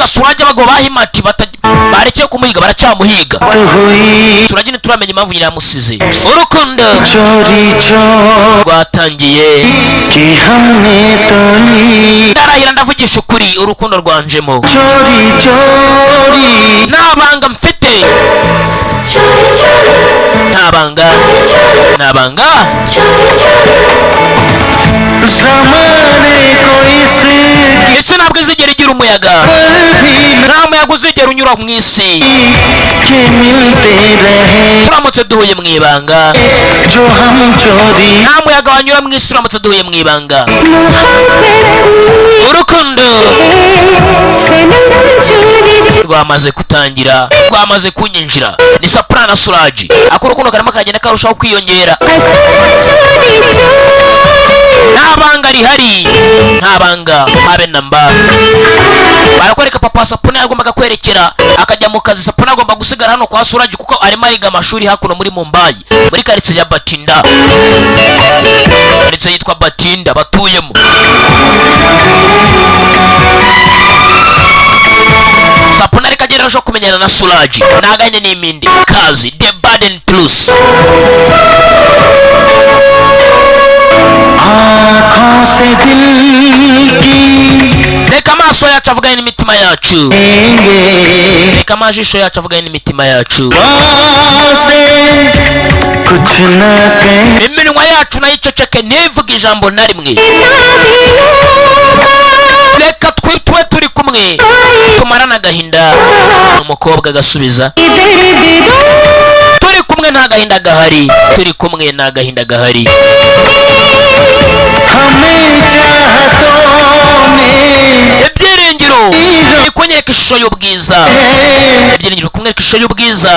guhiga Surage abago bahimati barekeye kumuhiga baracyamuhiga. Surage ntituramenya impamvu nyina yamusize. Urukundo rwatangiye ndarahira ndavugisha ukuri urukundo rwanjemo ntabanga mfite ntabanga isi ntabwo izigera igira umuyaga nta muyaga uzigera unyura mu isi turamutse duhuye mu ibanga nta muyaga wanyura mu isi turamutse duhuye mu ibanga. Urukundo rwamaze kutangira rwamaze kunyinjira ni soprano Surage ako urukundo karimo kagenda karushaho kwiyongera. Nta banga rihari nta banga habe namba barakwereka papa Sapuna yagombaga kwerekera akajya mu kazi. Sapuna agomba gusigara hano kwa Surage kuko arimo ariga amashuri hakuno muri Mumbai muri karitsiye ya Batinda, karitsiye yitwa Batinda batuyemo. Sapuna ariko agereraho kumenyana na Surage naganye n'imindi kazi the burden plus. Reka amaso yacu avuganye n'imitima yacu, reka amajisho yacu avuganye n'imitima yacu, iminwa yacu nayo iceceke ntivuge ijambo na rimwe. Reka tube turi kumwe tumarana agahinda. Umukobwa agasubiza turi kumwe nta gahinda gahari, turi kumwe nta gahinda gahari. Ibyiringiro bikunyereka ishusho y'ubwiza, ibyiringiro bikumwereka ishusho y'ubwiza.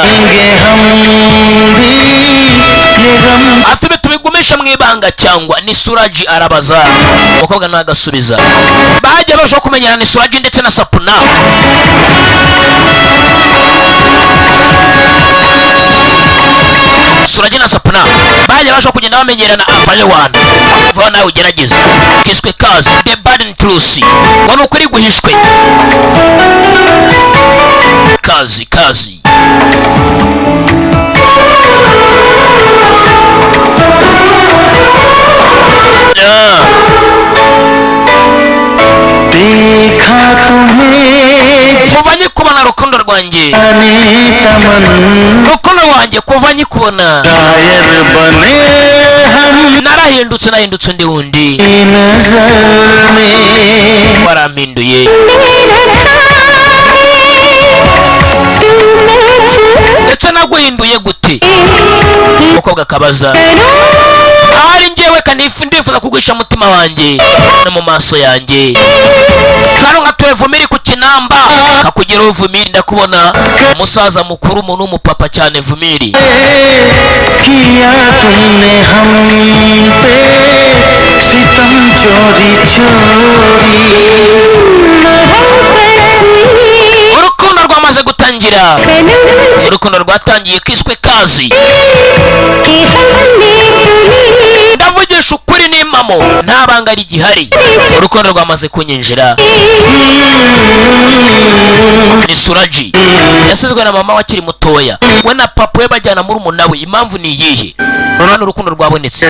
Afite tubigumisha mu ibanga cyangwa ni Surage arabaza umukobwa nawe agasubiza. Bajya barushaho kumenyana ni Surage ndetse na Sapuna. Surage na Sapuna bajya barushaho kugenda bamenyerana avayewana vuba nawe ugerageza kiswe kazi the burden truth ngo nukuri guhishwe kazi kuva nyikubona rukundo rwanjye, rukundo rwanjye kuva nyikubona nahindutse ndi wundi warampinduye. Ndetse naguhinduye gute? Umukobwa akabaza. Ahari njyewe ndifuza kuguhisha mutima wanjye no mu maso yanjye. Kano nkatuwe Vumiri ku Kinamba kakugeraho Vumiri ndakubona umusaza mukuru umuntu w'umupapa cyane Vumiri. किया तुमने हम पे सितम चोरी चोरी urukundo rwamaze gutangira, urukundo rwatangiye kiswe kazi. Ndavugisha ukuri n'impamo nta banga rigihari, urukundo rwamaze kunyinjira. Ni Surage yasizwe na mama wakiri mutoya we na papa we bajyana muri umunawe. Impamvu ni iyihe? Urabona urukundo rwabonetse.